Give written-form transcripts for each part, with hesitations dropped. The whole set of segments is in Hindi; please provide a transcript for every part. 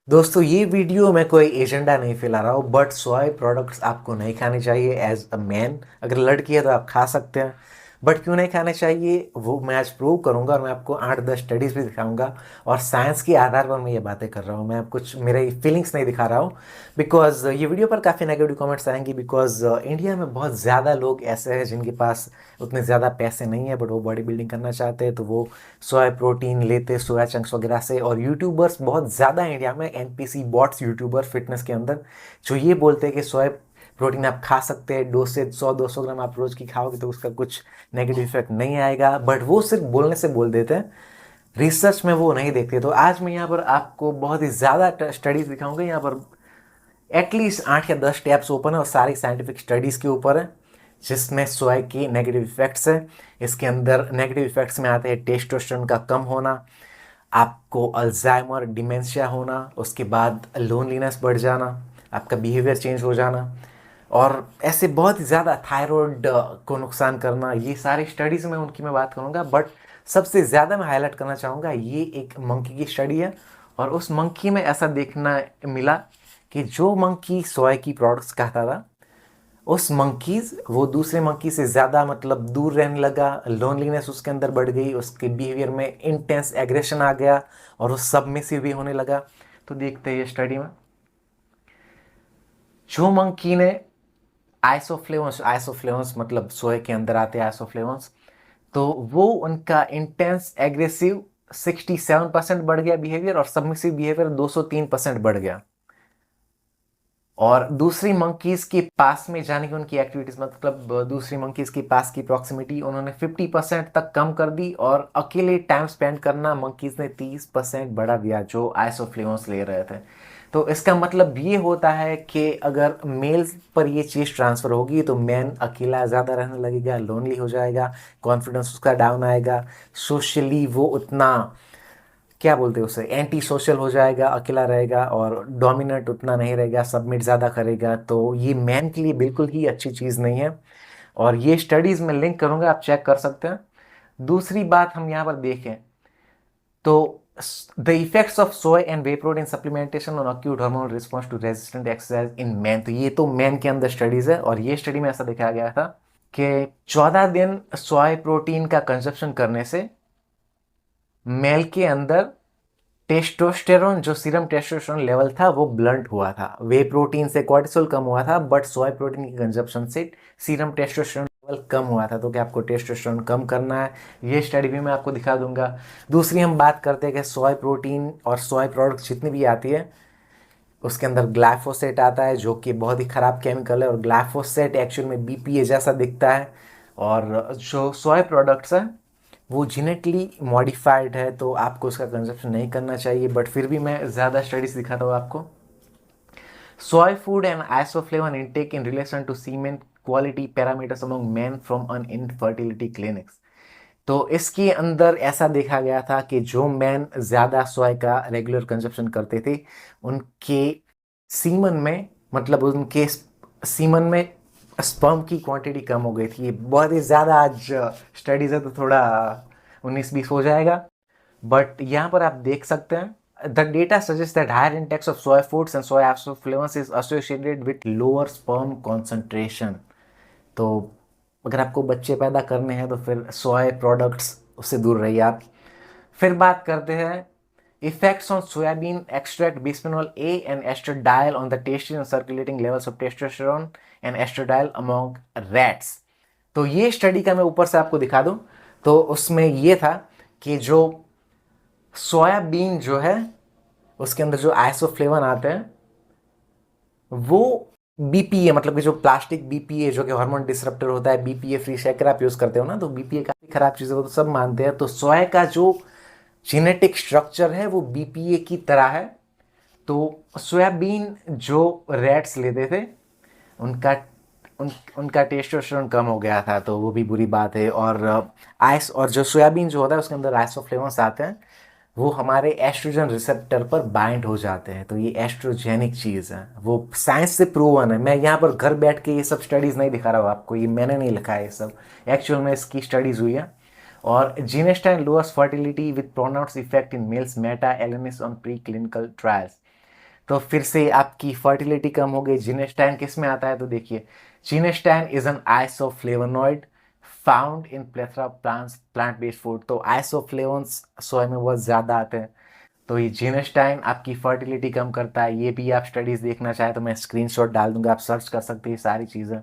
दोस्तों ये वीडियो मैं कोई एजेंडा नहीं फैला रहा हूँ, बट सोया प्रोडक्ट्स आपको नहीं खाने चाहिए एज अ मैन। अगर लड़की है तो आप खा सकते हैं, बट क्यों नहीं खाने चाहिए वो मैं आज प्रूव करूंगा और मैं आपको 8-10 स्टडीज भी दिखाऊंगा। और साइंस के आधार पर मैं ये बातें कर रहा हूँ, मैं कुछ मेरे फीलिंग्स नहीं दिखा रहा हूँ। बिकॉज ये वीडियो पर काफ़ी नेगेटिव कमेंट्स आएंगी, बिकॉज इंडिया में बहुत ज़्यादा लोग ऐसे हैं जिनके पास उतने ज़्यादा पैसे नहीं है, बट वो बॉडी बिल्डिंग करना चाहते हैं, तो वो सोया प्रोटीन लेते सोया चंक्स वगैरह से। और यूट्यूबर्स बहुत ज़्यादा हैं इंडिया में, एनपीसी बॉट्स यूट्यूबर फिटनेस के अंदर, जो ये बोलते हैं कि सोया प्रोटीन आप खा सकते हैं, 200 से 200 ग्राम आप रोज की खाओगे तो उसका कुछ नेगेटिव इफेक्ट नहीं आएगा, बट वो सिर्फ बोलने से बोल देते हैं, रिसर्च में वो नहीं देखते। तो आज मैं यहाँ पर आपको बहुत ही ज़्यादा स्टडीज दिखाऊंगा। यहाँ पर एटलीस्ट 8 या 10 टैब्स ओपन है और सारी साइंटिफिक स्टडीज़ के ऊपर है, जिसमें सोया की नेगेटिव इफेक्ट्स है। इसके अंदर नेगेटिव इफेक्ट्स में आते हैं टेस्टोस्टेरोन का कम होना, आपको अल्जाइमर डिमेंशिया होना, उसके बाद लोनलीनेस बढ़ जाना, आपका बिहेवियर चेंज हो जाना, और ऐसे बहुत ही ज़्यादा थायराइड को नुकसान करना। ये सारी स्टडीज़ में उनकी मैं बात करूँगा, बट सबसे ज़्यादा मैं हाईलाइट करना चाहूँगा ये एक मंकी की स्टडी है। और उस मंकी में ऐसा देखना मिला कि जो मंकी सोया की प्रोडक्ट्स खाता था, उस मंकीज वो दूसरे मंकी से ज़्यादा मतलब दूर रहने लगा, लोनलीनेस उसके अंदर बढ़ गई, उसके बिहेवियर में इंटेंस एग्रेशन आ गया और वो सबमिसिव भी होने लगा। तो देखते हैं ये स्टडी में, जो मंकी ने आइसोफ्लेवंस आइसोफ्लेवंस मतलब सोए के अंदर आते हैं आइसोफ्लेवंस, तो वो उनका इंटेंस एग्रेसिव 67% बढ़ गया बिहेवियर, और सबमिसिव बिहेवियर 203% बढ़ गया। और दूसरी मंकीज के पास में जाने की उनकी एक्टिविटीज, मतलब दूसरी मंकीज के पास की प्रॉक्सिमिटी उन्होंने 50% तक कम कर दी, और अकेले टाइम स्पेंड करना मंकीज ने 30% बढ़ा दिया जो आइसोफ्लेवंस ले रहे थे। तो इसका मतलब ये होता है कि अगर मेल्स पर ये चीज़ ट्रांसफर होगी तो मैन अकेला ज़्यादा रहने लगेगा, लोनली हो जाएगा, कॉन्फिडेंस उसका डाउन आएगा, सोशली वो उतना क्या बोलते हैं उसे एंटी सोशल हो जाएगा, अकेला रहेगा, और डोमिनेंट उतना नहीं रहेगा, सबमिट ज़्यादा करेगा। तो ये मैन के लिए बिल्कुल ही अच्छी चीज़ नहीं है, और ये स्टडीज़ में लिंक करूँगा, आप चेक कर सकते हैं। दूसरी बात हम यहाँ पर देखें तो the effects of soy and whey protein supplementation on acute hormonal response to resistant exercise in man. तो ये तो मैन के अंदर स्टडीज़ है, और ये स्टडी में ऐसा देखा गया था कि 14 दिन सोय प्रोटीन का कंजप्शन करने से मेल के अंदर टेस्टोस्टेरोन, जो सीरम टेस्टोस्टेरोन लेवल था वो ब्लंट हुआ था। वे प्रोटीन से कॉर्टिसोल कम हुआ था, बट सोया प्रोटीन की कंजप्शन से सीरम टेस्टोस्टेरोन लेवल कम हुआ था। तो क्या आपको टेस्टोस्टेरोन कम करना है, ये स्टडी भी मैं आपको दिखा दूंगा। दूसरी हम बात करते हैं कि सोया प्रोटीन और सोया प्रोडक्ट जितनी भी आती है उसके अंदर ग्लाइफोसेट आता है, जो कि बहुत ही ख़राब केमिकल है, और ग्लाइफोसेट एक्चुअल में बीपीए जैसा दिखता है। और जो सोया प्रोडक्ट्स है वो जेनेटिकली मॉडिफाइड है, तो आपको उसका कंजप्शन नहीं करना चाहिए, बट फिर भी मैं ज़्यादा स्टडीज दिखाता हूँ आपको। Soy food and isoflavone intake in relation to semen quality parameters among men from an infertility clinics. तो इसके अंदर ऐसा देखा गया था कि जो मैन ज़्यादा सोय का रेगुलर कंजप्शन करते थे, उनके सीमन में, मतलब उनके सीमन में स्पर्म की क्वांटिटी कम हो गई थी। ये बहुत ही ज़्यादा आज स्टडीज़ है तो थोड़ा 19-20 हो जाएगा, बट यहाँ पर आप देख सकते हैं the data suggest that higher intakes of soya foods and soya isoflavones is associated with lower sperm concentration. तो अगर आपको बच्चे पैदा करने हैं तो फिर सोया प्रोडक्ट्स उससे दूर रहिए आप। फिर बात करते हैं effects on soybean extract bisphenol A and estradiol on the testis and circulating levels of testosterone and estradiol among rats. तो ये स्टडी का मैं ऊपर से आपको दिखा दूं, तो उसमें ये था कि जो सोयाबीन जो है उसके अंदर जो आइसोफ्लेवन आते हैं वो बीपीए, मतलब कि जो प्लास्टिक बीपीए जो कि हार्मोन डिसरप्टर होता है, बीपीए फ्री शेकर आप यूज करते हो ना, तो बीपीए काफी खराब चीज है वो तो सब मानते हैं। तो सोया का जो जेनेटिक स्ट्रक्चर है वो बीपीए की तरह है। तो सोयाबीन जो रैट्स लेते थे उनका उनका टेस्टोस्टेरोन कम हो गया था, तो वो भी बुरी बात है। और आइस और जो सोयाबीन जो होता है उसके अंदर आइसोफ्लेवोन्स आते हैं, वो हमारे एस्ट्रोजन रिसेप्टर पर बाइंड हो जाते हैं। तो ये एस्ट्रोजेनिक चीज़ है, वो साइंस से प्रूवन है। मैं यहाँ पर घर बैठ के ये सब स्टडीज़ नहीं दिखा रहा हूँ आपको, ये मैंने नहीं लिखा है, ये सब एक्चुअल में इसकी स्टडीज़ हुई है। और genistein lowers fertility with pronounce effect in males meta एलेनिस ऑन प्री क्लिनिकल ट्रायल्स। तो फिर से आपकी फर्टिलिटी कम हो गई। जिनेस्टाइन किस में आता है, तो देखिए genistein is an isoflavonoid found in plethora plant based food. तो आइसोफ्लेवोन्स सोया में बहुत ज़्यादा आते हैं। तो ये जिनेस्टाइन आपकी फर्टिलिटी कम करता है। ये भी आप स्टडीज़ देखना चाहें तो मैं स्क्रीनशॉट डाल दूंगा, आप सर्च कर सकते हैं ये सारी चीज़ें।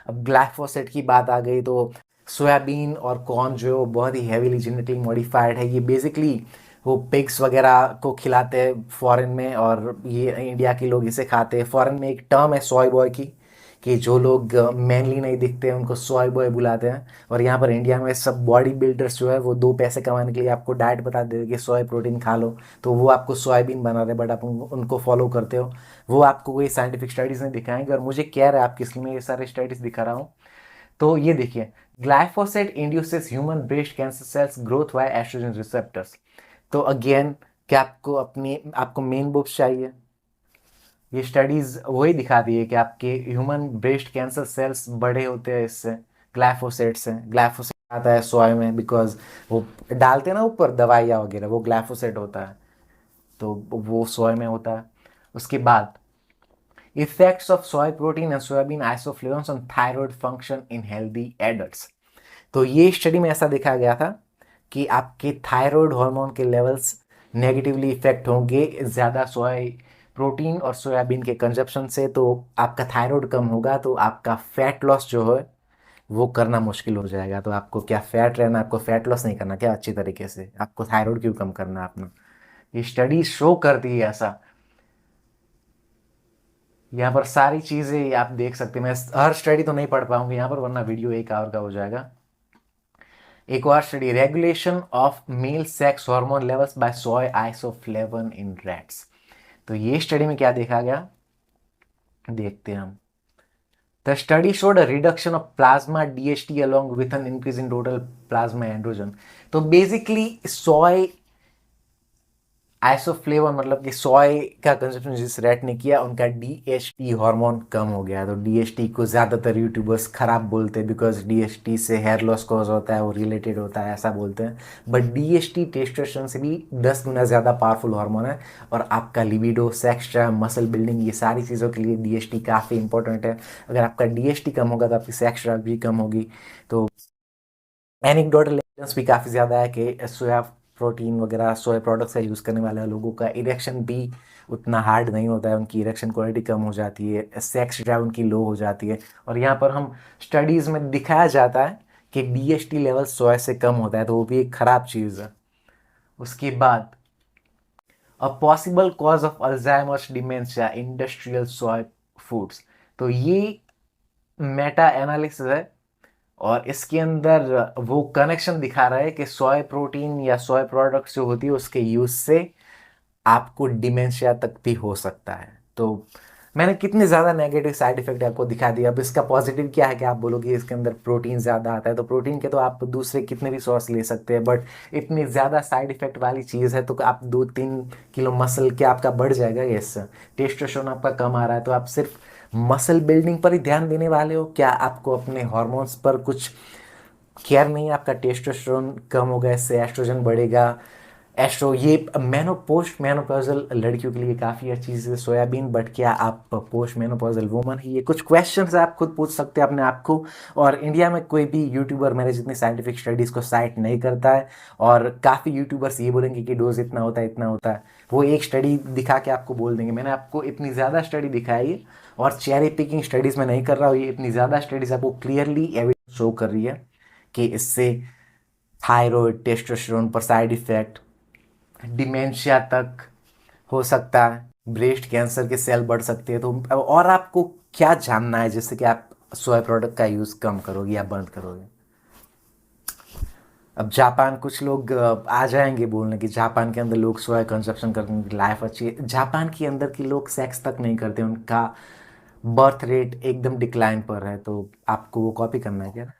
अब ग्लाइफोसेट की बात आ गई तो सोयाबीन और कॉर्न जो है वो बहुत ही हैवीली जेनेटिकली मॉडिफाइड है। ये बेसिकली वो पिग्स वगैरह को खिलाते हैं फॉरेन में, और ये इंडिया के लोग इसे खाते हैं। फॉरेन में एक टर्म है सोय बॉय की, कि जो लोग मैनली नहीं दिखते हैं उनको सोय बॉय बुलाते हैं। और यहाँ पर इंडिया में सब बॉडी बिल्डर्स जो है वो दो पैसे कमाने के लिए आपको डाइट बता देते हैं कि सोय प्रोटीन खा लो, तो वो आपको सोयाबीन बना रहे हैं, बट आप उनको फॉलो करते हो। वो आपको कोई साइंटिफिक स्टडीज़ नहीं दिखाएंगे, और मुझे क्या है आपकी, इसलिए मैं ये सारे स्टडीज़ दिखा रहा हूँ। तो ये देखिए, glyphosate induces human breast cancer cells growth via oestrogen receptors. तो अगेन, क्या आपको मेन बुक्स चाहिए? ये स्टडीज वही दिखाती है कि आपके ह्यूमन ब्रेस्ट कैंसर सेल्स बड़े होते हैं इससे, ग्लाइफोसेट से। ग्लाइफोसेट आता है सोया में बिकॉज वो डालते हैं ना ऊपर दवाइयाँ वगैरह, वो ग्लाइफोसेट होता है, तो वो सोया में होता है। उसके बाद effects of soya protein and soybean isoflavones on thyroid function in healthy adults. तो ये स्टडी में ऐसा देखा गया था कि आपके थायराइड हार्मोन के लेवल्स नेगेटिवली इफेक्ट होंगे ज़्यादा सोया प्रोटीन और सोयाबीन के कंजप्शन से। तो आपका थायराइड कम होगा तो आपका फैट लॉस जो है वो करना मुश्किल हो जाएगा। तो आपको क्या फैट रहना, आपको फैट लॉस नहीं करना क्या अच्छी तरीके से, आपको थायराइड क्यों कम करना है अपना। ये स्टडी शो करती है ऐसा। यहाँ पर सारी चीज़ें आप देख सकते हैं। मैं हर स्टडी तो नहीं पढ़ पाऊंगी यहाँ पर, वरना वीडियो एक आवर का हो जाएगा। एक और study, regulation of male sex hormone levels by soy isoflavone in rats. तो ये स्टडी में क्या देखा गया, देखते हैं हम। The study showed a reduction of plasma DHT along with an increase in total plasma androgen. तो बेसिकली सोय आइसोफ्लेवन मतलब कि सोय का कंजप्शन जिस रैट ने किया उनका डीएचटी हार्मोन कम हो गया। तो डीएचटी को ज़्यादातर यूट्यूबर्स खराब बोलते हैं बिकॉज डीएचटी से हेयर लॉस कॉज होता है, वो रिलेटेड होता है ऐसा बोलते हैं। बट डीएचटी टेस्टोस्टेरोन से भी 10 गुना ज़्यादा पावरफुल हार्मोन है, और आपका libido, sex drive, muscle building, ये सारी चीज़ों के लिए डीएचटी काफ़ी इंपॉर्टेंट है। अगर आपका डीएचटी कम होगा तो आपकी सेक्स ड्राइव भी कम होगी। तो एनेक्डोटल एविडेंस भी काफ़ी ज़्यादा है कि सोया प्रोटीन वगैरह सोया प्रोडक्ट्स का यूज़ करने वाले लोगों का इरेक्शन भी उतना हार्ड नहीं होता है, उनकी इरेक्शन क्वालिटी कम हो जाती है, सेक्स ड्राइव उनकी लो हो जाती है। और यहाँ पर हम स्टडीज़ में दिखाया जाता है कि डीएचटी लेवल सोया से कम होता है, तो वो भी एक ख़राब चीज़ है। उसके बाद a possible cause of Alzheimer's dementia industrial soya foods. तो ये मेटा एनालिसिस है, और इसके अंदर वो कनेक्शन दिखा रहा है कि सोय प्रोटीन या सोय प्रोडक्ट्स जो होती है उसके यूज से आपको डिमेंशिया तक भी हो सकता है। तो मैंने कितने ज़्यादा नेगेटिव साइड इफेक्ट आपको दिखा दिया। अब इसका पॉजिटिव क्या है कि आप बोलोगे इसके अंदर प्रोटीन ज़्यादा आता है, तो प्रोटीन के तो आप दूसरे कितने भी सोर्स ले सकते हैं, बट इतनी ज़्यादा साइड इफेक्ट वाली चीज़ है तो आप 2-3 किलो मसल क्या आपका बढ़ जाएगा। यस, टेस्टोस्टेरोन आपका कम आ रहा है तो आप सिर्फ मसल बिल्डिंग पर ही ध्यान देने वाले हो क्या, आपको अपने हॉर्मोन्स पर कुछ केयर नहीं है। आपका टेस्टोस्टेरोन कम होगा, इससे एस्ट्रोजन बढ़ेगा। एस्ट्रो ये पोस्ट मेनोपॉजल लड़कियों के लिए काफ़ी अच्छी चीज़ है सोयाबीन, बट क्या आप पोस्ट मेनोपॉजल वुमन है, ये कुछ क्वेश्चंस आप खुद पूछ सकते हैं अपने आप को। और इंडिया में कोई भी यूट्यूबर मेरे जितनी साइंटिफिक स्टडीज़ को साइट नहीं करता है, और काफ़ी यूट्यूबर्स ये बोलेंगे कि डोज इतना होता है इतना होता है, वो एक स्टडी दिखा के आपको बोल देंगे। मैंने आपको इतनी ज़्यादा स्टडी दिखाई है, और चेरी पिकिंग स्टडीज़ में नहीं कर रहा हूँ, ये इतनी ज़्यादा स्टडीज़ आपको क्लियरली एविडेंस शो कर रही है कि इससे थायराइड, टेस्टोस्टेरोन पर साइड इफेक्ट, डिमेंशिया तक हो सकता है, ब्रेस्ट कैंसर के सेल बढ़ सकते हैं। तो और आपको क्या जानना है जिससे कि आप सोया प्रोडक्ट का यूज़ कम करोगे या बंद करोगे। अब जापान, कुछ लोग आ जाएंगे बोलने कि जापान के अंदर लोग सोया कंजप्शन करते हैं, लाइफ अच्छी है। जापान के अंदर के लोग सेक्स तक नहीं करते, उनका बर्थ रेट एकदम डिक्लाइन पर है। तो आपको वो कॉपी करना है क्या?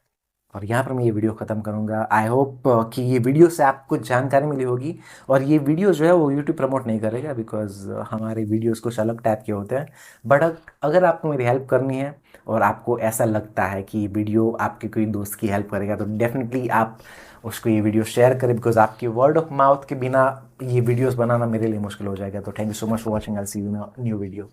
और यहाँ पर मैं ये वीडियो ख़त्म करूँगा। आई होप कि ये वीडियो से आपको जानकारी मिली होगी। और ये वीडियो जो है वो यूट्यूब प्रमोट नहीं करेगा, बिकॉज हमारे वीडियोस कुछ अलग टाइप के होते हैं। बट अगर आपको मेरी हेल्प करनी है और आपको ऐसा लगता है कि वीडियो आपके कोई दोस्त की हेल्प करेगा, तो डेफिनेटली आप उसको ये वीडियो शेयर करें, बिकॉज आपके वर्ड ऑफ माउथ के बिना ये वीडियोस बनाना मेरे लिए मुश्किल हो जाएगा। तो thank you so much for watching. I see you in new video.